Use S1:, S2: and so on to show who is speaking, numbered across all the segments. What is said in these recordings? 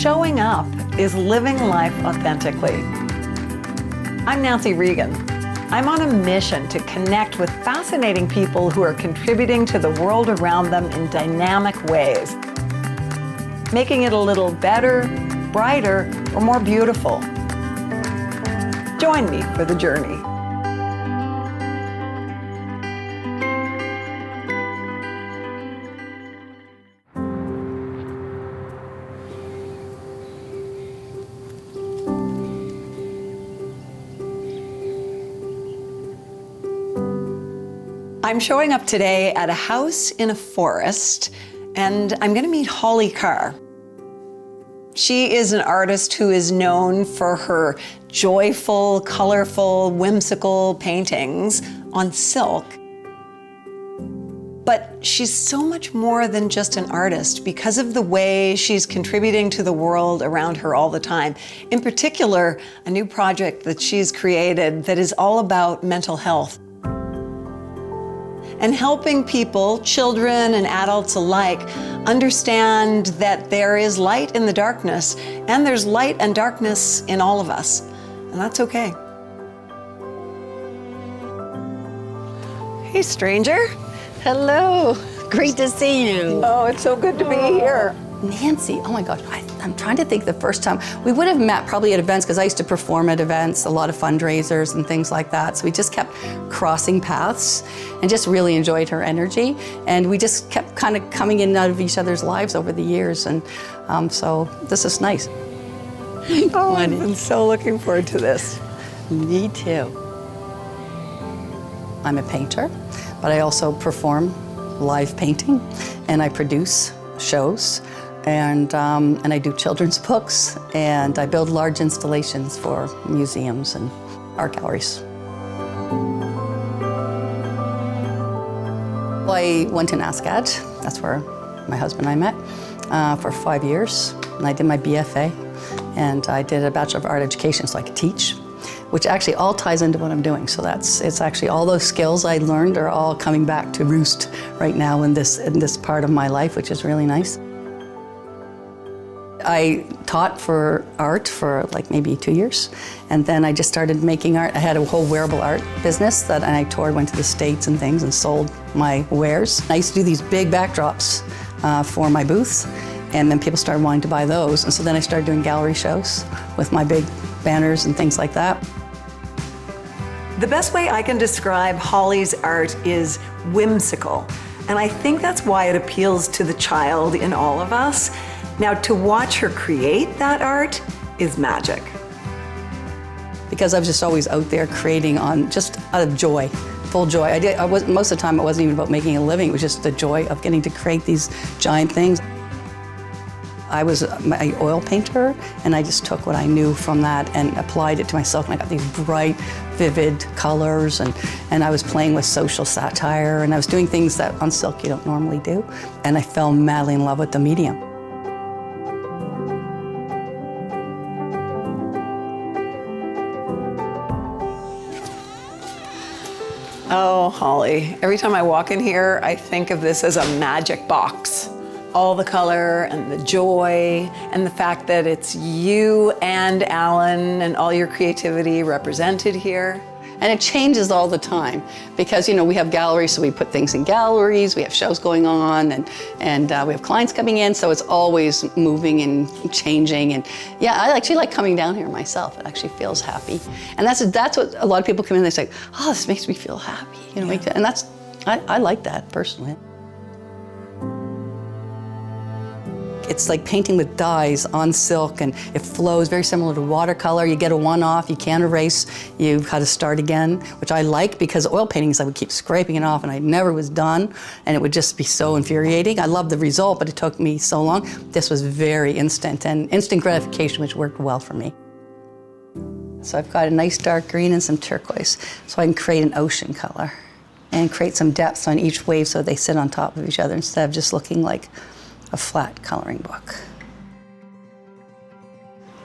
S1: Showing up is living life authentically. I'm Nancy Regan. I'm on a mission to connect with fascinating people who are contributing to the world around them in dynamic ways, making it a little better, brighter, or more beautiful. Join me for the journey. I'm showing up today at a house in a forest, and I'm going to meet Holly Carr. She is an artist who is known for her joyful, colorful, whimsical paintings on silk. But she's so much more than just an artist because of the way she's contributing to the world around her all the time. In particular, a new project that she's created that is all about mental health and helping people, children and adults alike, understand that there is light in the darkness, and there's light and darkness in all of us, and that's okay. Hey, stranger.
S2: Hello, great to see you.
S1: Oh, it's so good to be here.
S2: Nancy, oh my gosh, I'm trying to think the first time. We would have met probably at events because I used to perform at events, a lot of fundraisers and things like that. So we just kept crossing paths and just really enjoyed her energy. And we just kept kind of coming in and out of each other's lives over the years. And so this is nice.
S1: Oh, I'm so looking forward to this.
S2: Me too. I'm a painter, but I also perform live painting and I produce shows. And I do children's books, and I build large installations for museums and art galleries. I went to NASCAD, that's where my husband and I met, for 5 years. And I did my BFA, and I did a Bachelor of Art Education so I could teach, which actually all ties into what I'm doing. So it's actually all those skills I learned are all coming back to roost right now in this part of my life, which is really nice. I taught for art for like maybe 2 years, and then I just started making art. I had a whole wearable art business and I toured, went to the States and things and sold my wares. I used to do these big backdrops for my booths, and then people started wanting to buy those, and so then I started doing gallery shows with my big banners and things like that.
S1: The best way I can describe Holly's art is whimsical, and I think that's why it appeals to the child in all of us. Now, to watch her create that art is magic.
S2: Because I was just always out there creating just out of joy, full joy. Most of the time it wasn't even about making a living, it was just the joy of getting to create these giant things. I was an oil painter, and I just took what I knew from that and applied it to myself, and I got these bright, vivid colors, and I was playing with social satire, and I was doing things that on silk you don't normally do, and I fell madly in love with the medium.
S1: Oh, Holly, every time I walk in here, I think of this as a magic box. All the color and the joy and the fact that it's you and Alan and all your creativity represented here.
S2: And it changes all the time because, you know, we have galleries, so we put things in galleries, we have shows going on, and we have clients coming in, so it's always moving and changing. And yeah, I actually like coming down here myself. It actually feels happy. And that's what a lot of people come in and they say, oh, this makes me feel happy. You know,
S1: Yeah.
S2: and I like that personally. It's like painting with dyes on silk, and it flows very similar to watercolor. You get a one-off, you can't erase, you've got to start again, which I like because oil paintings, I would keep scraping it off and I never was done, and it would just be so infuriating. I love the result, but it took me so long. This was very instant, and instant gratification, which worked well for me. So I've got a nice dark green and some turquoise, so I can create an ocean color and create some depth on each wave so they sit on top of each other instead of just looking like a flat coloring book.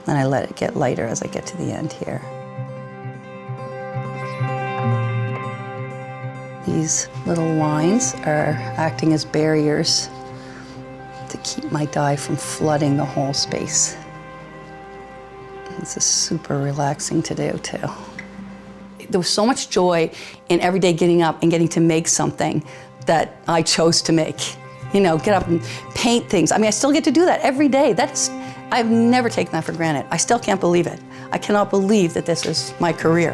S2: And I let it get lighter as I get to the end here. These little lines are acting as barriers to keep my dye from flooding the whole space. This is super relaxing to do too. There was so much joy in every day getting up and getting to make something that I chose to make. You know, get up and paint things. I mean, I still get to do that every day. I've never taken that for granted. I still can't believe it. I cannot believe that this is my career.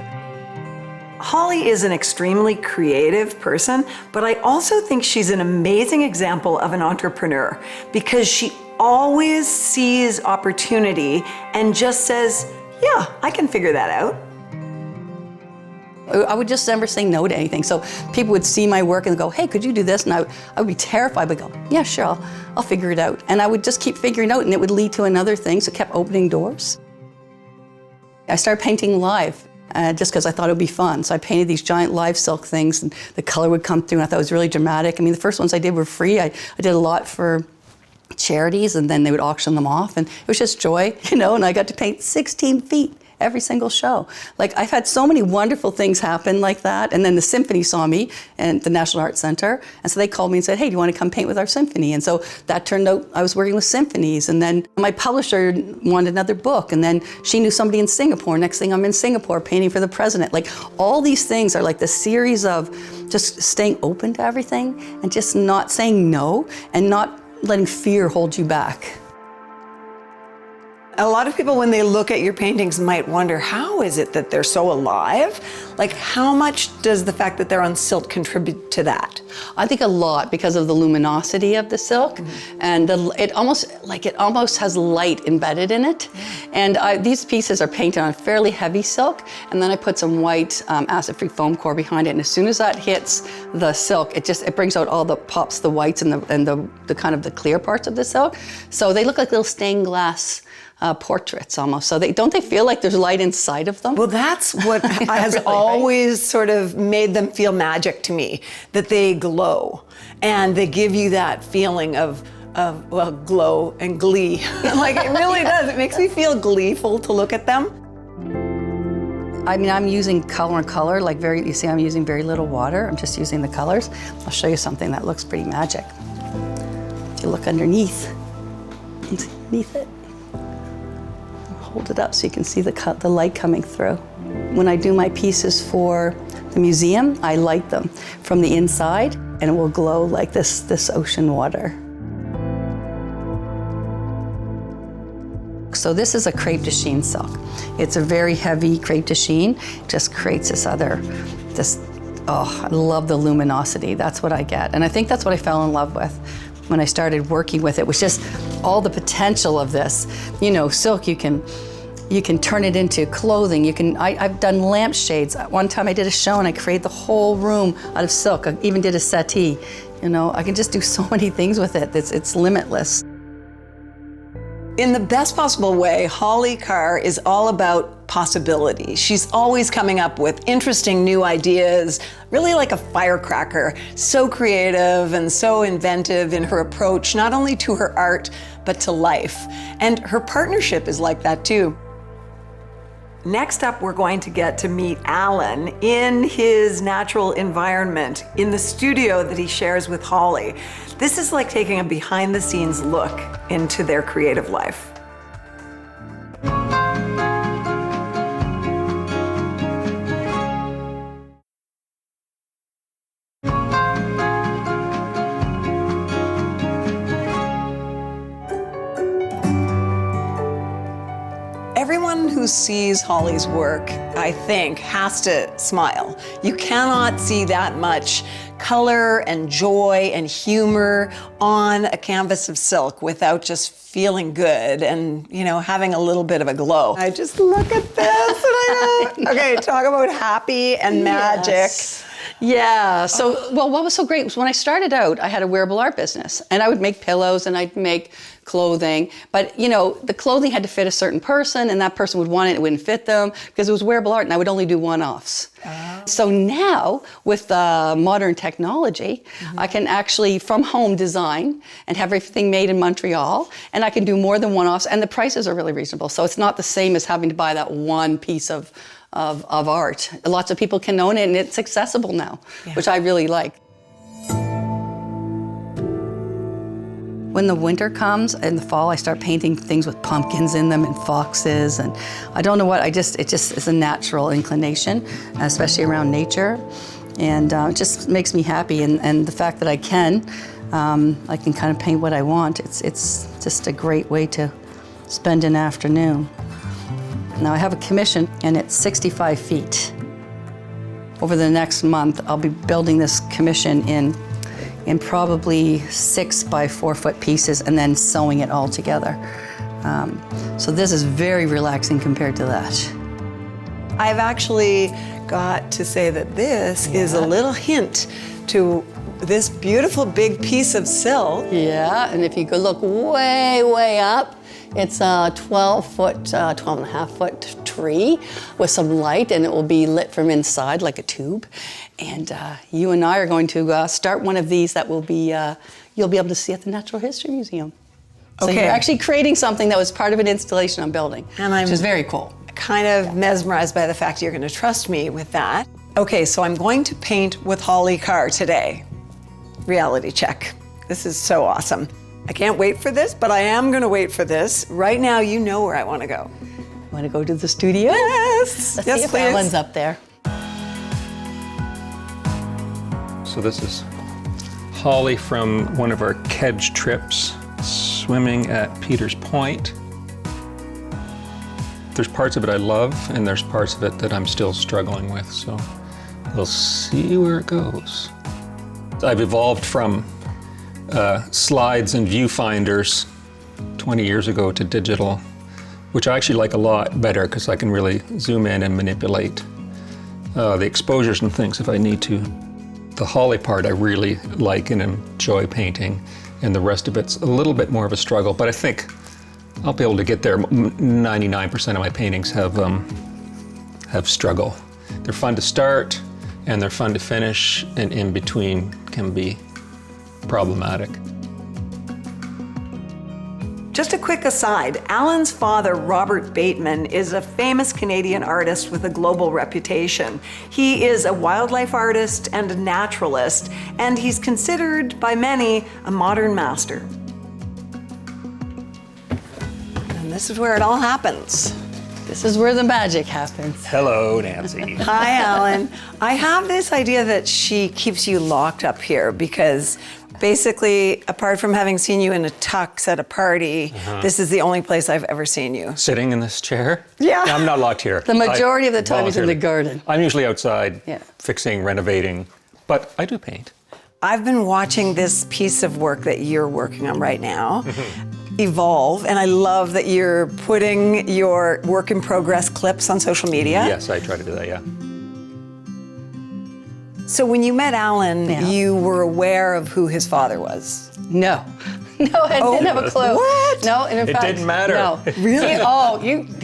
S1: Holly is an extremely creative person, but I also think she's an amazing example of an entrepreneur because she always sees opportunity and just says, yeah, I can figure that out.
S2: I would just never say no to anything. So people would see my work and go, hey, could you do this? And I would be terrified, but go, yeah, sure, I'll figure it out. And I would just keep figuring it out and it would lead to another thing, so it kept opening doors. I started painting live just because I thought it would be fun. So I painted these giant live silk things and the color would come through and I thought it was really dramatic. I mean, the first ones I did were free. I did a lot for charities and then they would auction them off and it was just joy, you know, and I got to paint 16 feet every single show. Like, I've had so many wonderful things happen like that. And then the symphony saw me at the National Arts Center. And so they called me and said, hey, do you want to come paint with our symphony? And so that turned out I was working with symphonies. And then my publisher wanted another book. And then she knew somebody in Singapore. Next thing I'm in Singapore painting for the president. Like, all these things are like the series of just staying open to everything and just not saying no and not letting fear hold you back.
S1: A lot of people, when they look at your paintings, might wonder, how is it that they're so alive? Like, how much does the fact that they're on silk contribute to that?
S2: I think a lot because of the luminosity of the silk, and it almost has light embedded in it. And these pieces are painted on fairly heavy silk, and then I put some white acid-free foam core behind it. And as soon as that hits the silk, it brings out all pops the whites and the kind of the clear parts of the silk. So they look like little stained glass portraits almost. So don't they feel like there's light inside of them?
S1: Well, that's what has really, always sort of made them feel magic to me, that they glow and they give you that feeling of well, glow and glee. Like, it really does. It makes me feel gleeful to look at them.
S2: I mean, I'm using color, like you see I'm using very little water. I'm just using the colors. I'll show you something that looks pretty magic. If you look underneath it, hold it up so you can see the light coming through. When I do my pieces for the museum, I light them from the inside and it will glow like this ocean water. So this is a crepe de chine silk. It's a very heavy crepe de chine. It just creates oh, I love the luminosity. That's what I get. And I think that's what I fell in love with when I started working with it, was just all the potential of this. You know, silk, you can turn it into clothing. I've done lampshades. One time I did a show and I created the whole room out of silk. I even did a settee. You know, I can just do so many things with it. It's limitless.
S1: In the best possible way, Holly Carr is all about possibility. She's always coming up with interesting new ideas, really like a firecracker, so creative and so inventive in her approach, not only to her art, but to life. And her partnership is like that too. Next up, we're going to get to meet Alan in his natural environment, in the studio that he shares with Holly. This is like taking a behind-the-scenes look into their creative life. Everyone who sees Holly's work, I think, has to smile. You cannot see that much color and joy and humor on a canvas of silk without just feeling good and, you know, having a little bit of a glow. I just look at this and I go, okay, talk about happy and magic.
S2: Yes. Yeah, so, well, what was so great was when I started out, I had a wearable art business and I would make pillows and I'd make clothing, but you know, the clothing had to fit a certain person and that person would want it, it wouldn't fit them because it was wearable art and I would only do one-offs. So now with modern technology, I can actually from home design and have everything made in Montreal, and I can do more than one-offs and the prices are really reasonable. So it's not the same as having to buy that one piece of art. Lots of people can own it and it's accessible now, which I really like. When the winter comes, in the fall, I start painting things with pumpkins in them and foxes, and I don't know what, it just is a natural inclination, especially around nature, and it just makes me happy, and the fact that I can kind of paint what I want, it's just a great way to spend an afternoon. Now I have a commission, and it's 65 feet. Over the next month, I'll be building this commission in probably 6 by 4 foot pieces and then sewing it all together. So this is very relaxing compared to that.
S1: I've actually got to say that this is a little hint to this beautiful big piece of silk.
S2: Yeah, and if you could look way, way up, it's a 12 and a half foot tree with some light, and it will be lit from inside like a tube. And you and I are going to start one of these that will be, you'll be able to see at the Natural History Museum. So you're actually creating something that was part of an installation I'm building, which is very cool.
S1: Kind of mesmerized by the fact you're going to trust me with that. Okay, so I'm going to paint with Holly Carr today. Reality check. This is so awesome. I can't wait for this, but I am going to wait for this. Right now, you know where I want to go.
S2: Want to go to the studio?
S1: Yes.
S2: Let's see if Alan's up there.
S3: So this is Holly from one of our kedge trips, swimming at Peters Point. There's parts of it I love, and there's parts of it that I'm still struggling with, so we'll see where it goes. I've evolved from slides and viewfinders 20 years ago to digital, which I actually like a lot better because I can really zoom in and manipulate the exposures and things if I need to. The Holly part I really like and enjoy painting, and the rest of it's a little bit more of a struggle, but I think I'll be able to get there. 99% of my paintings have struggle. They're fun to start, and they're fun to finish, and in between can be problematic.
S1: Just a quick aside, Alan's father, Robert Bateman, is a famous Canadian artist with a global reputation. He is a wildlife artist and a naturalist, and he's considered by many a modern master. And this is where it all happens.
S2: This is where the magic happens.
S3: Hello, Nancy.
S1: Hi, Alan. I have this idea that she keeps you locked up here because basically, apart from having seen you in a tux at a party, this is the only place I've ever seen you.
S3: Sitting in this chair?
S1: Yeah.
S3: I'm not locked here.
S2: The majority of the time is in the garden.
S3: I'm usually outside, fixing, renovating, but I do paint.
S1: I've been watching this piece of work that you're working on right now evolve, and I love that you're putting your work in progress clips on social media.
S3: Yes, I try to do that, yeah.
S1: So when you met Alan, you were aware of who his father was?
S2: No. No, I didn't have a clue.
S1: What?
S2: No, and in fact,
S3: didn't matter.
S2: No.
S1: Really?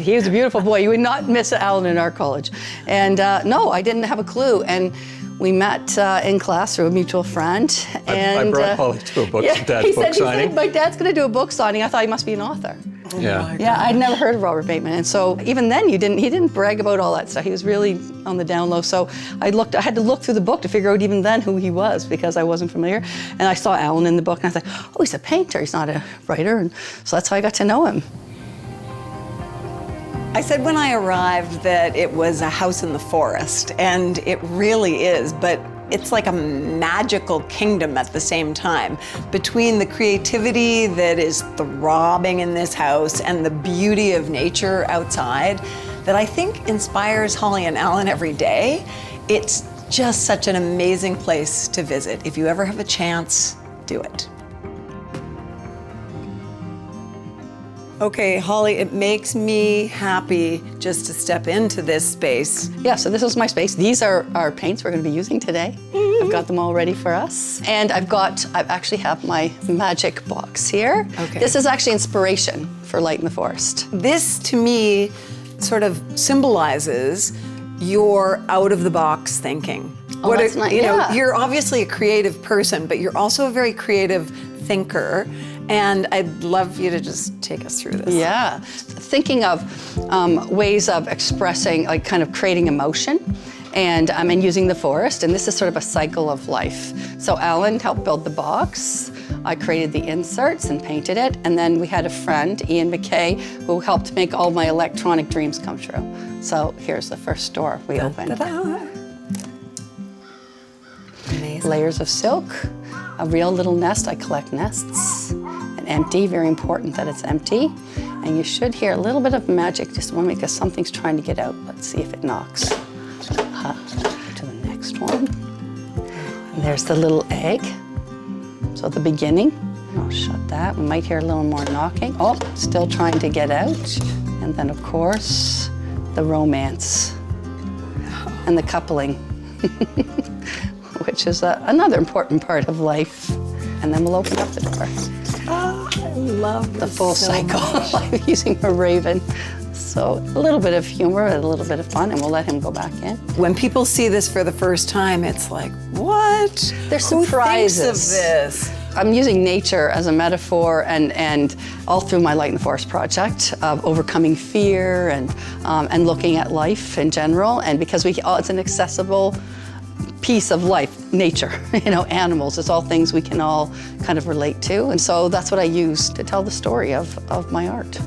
S2: He was a beautiful boy. You would not miss Alan in our college. And no, I didn't have a clue. And we met in class through a mutual friend. And
S3: I brought Holly to a book, Dad's book signing.
S2: He said, my dad's going to do a book signing. I thought he must be an author.
S3: Yeah,
S2: I'd never heard of Robert Bateman, and so even then he didn't brag about all that stuff. He was really on the down low. So I had to look through the book to figure out even then who he was because I wasn't familiar. And I saw Alan in the book, and I thought, oh, he's a painter. He's not a writer, and so that's how I got to know him.
S1: I said when I arrived that it was a house in the forest, and it really is, but it's like a magical kingdom at the same time. Between the creativity that is throbbing in this house and the beauty of nature outside that I think inspires Holly and Alan every day, it's just such an amazing place to visit. If you ever have a chance, do it. Okay, Holly, it makes me happy just to step into this space.
S2: Yeah, so this is my space. These are our paints we're going to be using today. I've got them all ready for us. And I actually have my magic box here.
S1: Okay.
S2: This is actually inspiration for Light in the Forest.
S1: This, to me, sort of symbolizes your out-of-the-box thinking.
S2: Oh, that's nice.
S1: You know, you're obviously a creative person, but you're also a very creative thinker. And I'd love you to just take us through this.
S2: Yeah, thinking of ways of expressing, like kind of creating emotion, and using the forest, and this is sort of a cycle of life. So Alan helped build the box. I created the inserts and painted it, and then we had a friend, Ian McKay, who helped make all my electronic dreams come true. So here's the first store we opened.
S1: Amazing.
S2: Layers of silk, a real little nest. I collect nests. And empty, very important that it's empty. And you should hear a little bit of magic just one because something's trying to get out. Let's see if it knocks. To the next one. And there's the little egg. So at the beginning, I'll shut that. We might hear a little more knocking. Oh, still trying to get out. And then of course, the romance and the coupling, which is another important part of life. And then we'll open up the door.
S1: Oh, I love
S2: the full
S1: so
S2: cycle. I'm using a raven. So a little bit of humor, a little bit of fun, and we'll let him go back in.
S1: When people see this for the first time, it's like, what?
S2: They're surprises.
S1: Who thinks of this?
S2: I'm using nature as a metaphor and all through my Light in the Forest project of overcoming fear and looking at life in general. And because it's an accessible piece of life, nature, animals, it's all things we can all kind of relate to. And so that's what I use to tell the story of my art.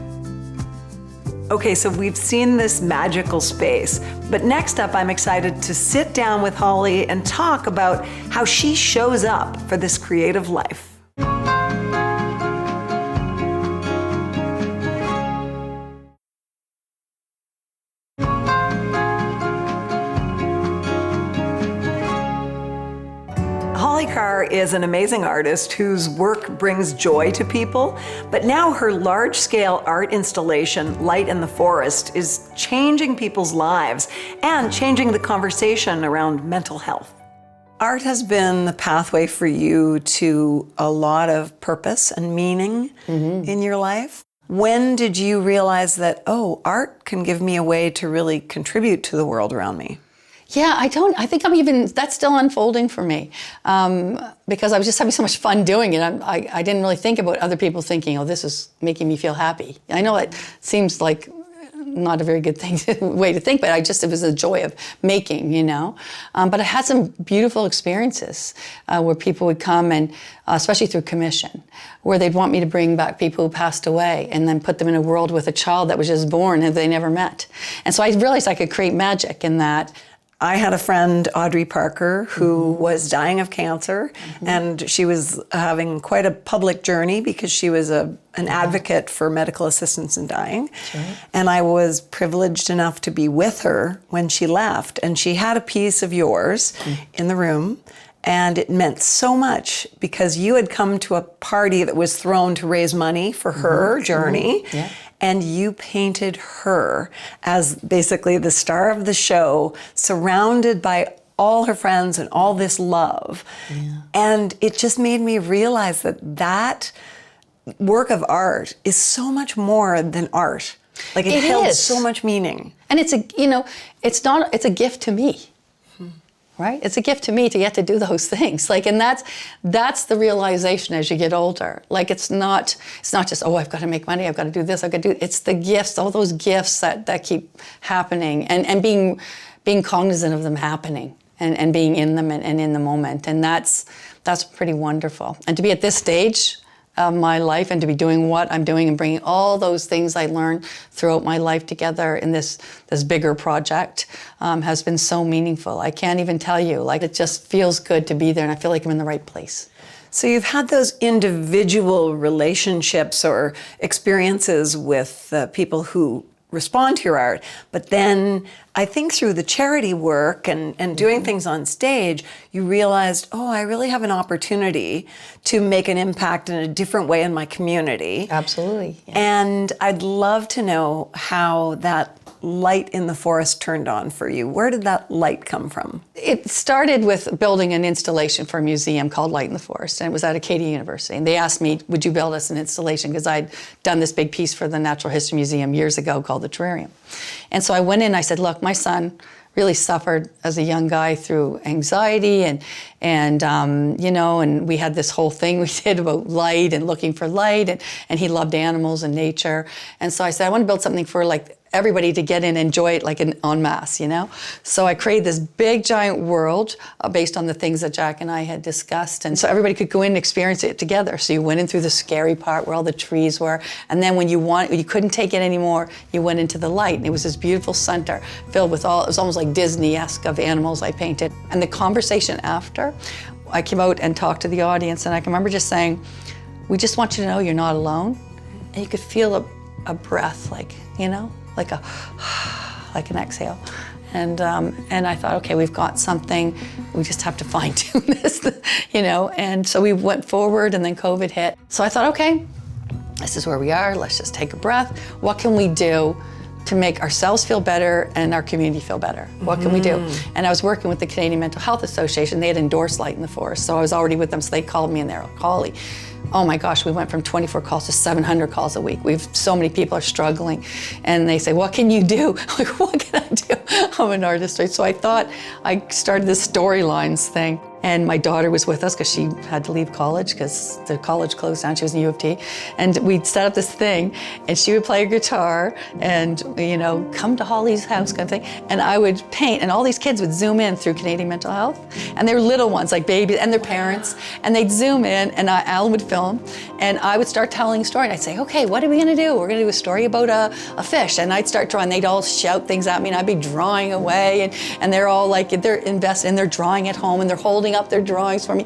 S1: Okay, so we've seen this magical space, but next up I'm excited to sit down with Holly and talk about how she shows up for this creative life. Holly Carr is an amazing artist whose work brings joy to people, but now her large-scale art installation, Light in the Forest, is changing people's lives and changing the conversation around mental health. Art has been the pathway for you to a lot of purpose and meaning in your life. When did you realize that, art can give me a way to really contribute to the world around me?
S2: Yeah, I think that's still unfolding for me because I was just having so much fun doing it. I didn't really think about other people thinking, this is making me feel happy. I know it seems like not a very good way to think, but it was a joy of making, But I had some beautiful experiences where people would come and, especially through commission, where they'd want me to bring back people who passed away and then put them in a world with a child that was just born and they never met. And so I realized I could create magic in that.
S1: I had a friend, Audrey Parker, who was dying of cancer, and she was having quite a public journey because she was an advocate for medical assistance in dying. Right. And I was privileged enough to be with her when she left, and she had a piece of yours in the room, and it meant so much because you had come to a party that was thrown to raise money for her journey. Yeah. And you painted her as basically the star of the show, surrounded by all her friends and all this love. Yeah. And it just made me realize that work of art is so much more than art. Like it held so much meaning.
S2: And it's a gift to me. Right? It's a gift to me to get to do those things. And that's the realization as you get older. It's not just, I've got to make money, I've got to do this, I've got to do, it's the gifts, all those gifts that keep happening and being cognizant of them happening and being in them and in the moment. And that's pretty wonderful. And to be at this stage of my life and to be doing what I'm doing and bringing all those things I learned throughout my life together in this bigger project has been so meaningful. I can't even tell you, it just feels good to be there and I feel like I'm in the right place.
S1: So you've had those individual relationships or experiences with people who respond to your art, but then I think through the charity work and doing things on stage, you realized, I really have an opportunity to make an impact in a different way in my community.
S2: Absolutely. Yeah.
S1: And I'd love to know how that light in the forest turned on for you. Where did that light come from?
S2: It started with building an installation for a museum called Light in the Forest, and it was at Acadia University. And they asked me, would you build us an installation? Because I'd done this big piece for the Natural History Museum years ago called The Terrarium. And so I went in, I said, look, my son really suffered as a young guy through anxiety and you know, and we had this whole thing we did about light and looking for light, and he loved animals and nature. And so I said, I want to build something for like everybody to get in and enjoy it like en masse, you know? So I created this big giant world based on the things that Jack and I had discussed. And so everybody could go in and experience it together. So you went in through the scary part where all the trees were. And then when you couldn't take it anymore, you went into the light. And it was this beautiful center filled with it was almost like Disney-esque of animals I painted. And the conversation after, I came out and talked to the audience, and I can remember just saying, we just want you to know you're not alone. And you could feel a breath, like, you know? Like an exhale. And I thought, okay, we've got something, we just have to fine tune this, you know? And so we went forward, and then COVID hit. So I thought, okay, this is where we are, let's just take a breath. What can we do to make ourselves feel better and our community feel better? What can we do? And I was working with the Canadian Mental Health Association. They had endorsed Light in the Forest, so I was already with them, so they called me and they're like, Holly, oh my gosh, we went from 24 calls to 700 calls a week. So many people are struggling. And they say, what can you do? I'm like, what can I do? I'm an artist, right? So I thought, I started this storylines thing. And my daughter was with us because she had to leave college because the college closed down. She was in U of T. And we'd set up this thing, and she would play guitar and, you know, come to Holly's house kind of thing. And I would paint, and all these kids would zoom in through Canadian Mental Health. And they were little ones, like babies, and their parents. And they'd zoom in, and Alan would film. And I would start telling a story. And I'd say, okay, what are we going to do? We're going to do a story about a fish. And I'd start drawing. They'd all shout things at me, and I'd be drawing away. And they're all like, they're invested in their drawing at home, and they're holding up their drawings for me.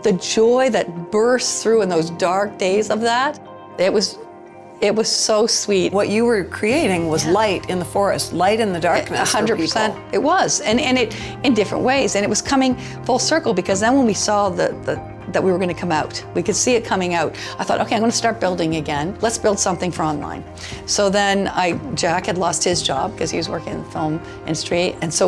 S2: The joy that burst through in those dark days of that, it was so sweet.
S1: What you were creating was light in the forest, light in the darkness.
S2: 100%. It was, and it in different ways, and it was coming full circle, because then when we saw that we were going to come out, we could see it coming out. I thought, okay, I'm going to start building again. Let's build something for online. So then Jack had lost his job because he was working in the film industry, and so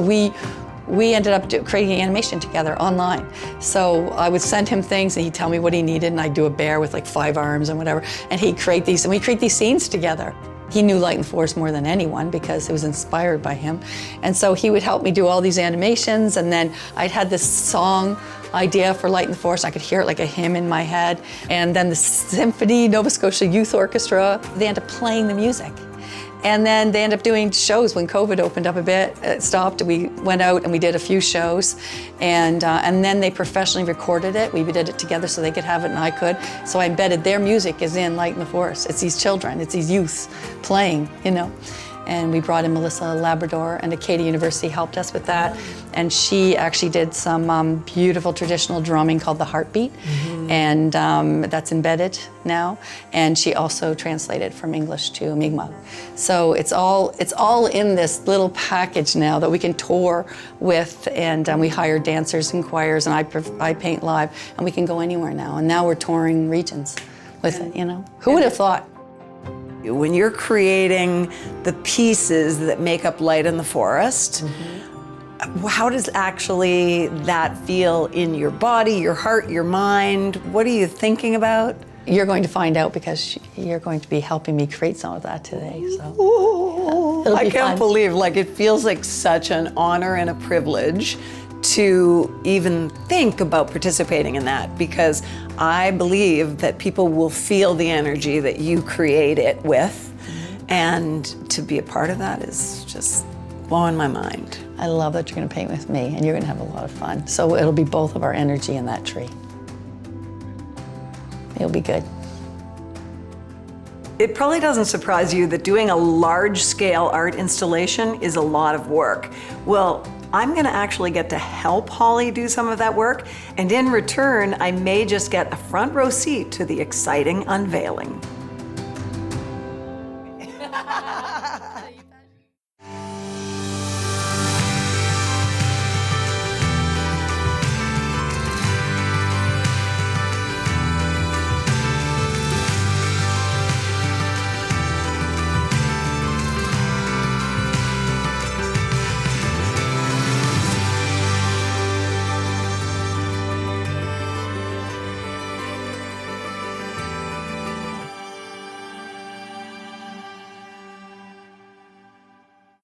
S2: we ended up creating animation together online. So I would send him things, and he'd tell me what he needed, and I'd do a bear with like 5 arms and whatever, and he'd create these, and we'd create these scenes together. He knew Light in the Forest more than anyone because it was inspired by him. And so he would help me do all these animations, and then I'd had this song idea for Light in the Forest. I could hear it like a hymn in my head. And then the Symphony Nova Scotia Youth Orchestra, they ended up playing the music. And then they ended up doing shows when COVID opened up a bit. It stopped. We went out and we did a few shows, and then they professionally recorded it. We did it together so they could have it and I could. So I embedded their music is in Light in the Forest. It's these children, it's these youth playing, you know. And we brought in Melissa Labrador, and Acadia University helped us with that. And she actually did some beautiful traditional drumming called the Heartbeat, and that's embedded now. And she also translated from English to Mi'kmaq. So it's all in this little package now that we can tour with, and we hire dancers and choirs, and I paint live, and we can go anywhere now. And now we're touring regions with it, you know. Who would have thought?
S1: When you're creating the pieces that make up Light in the Forest, how does actually that feel in your body, your heart, your mind? What are you thinking about?
S2: You're going to find out, because you're going to be helping me create some of that today. So yeah,
S1: I can't believe, like, it feels like such an honor and a privilege to even think about participating in that, because I believe that people will feel the energy that you create it with, and to be a part of that is just blowing my mind.
S2: I love that you're going to paint with me, and you're going to have a lot of fun. So it'll be both of our energy in that tree. It'll be good.
S1: It probably doesn't surprise you that doing a large-scale art installation is a lot of work. Well, I'm going to actually get to help Holly do some of that work, and in return, I may just get a front row seat to the exciting unveiling.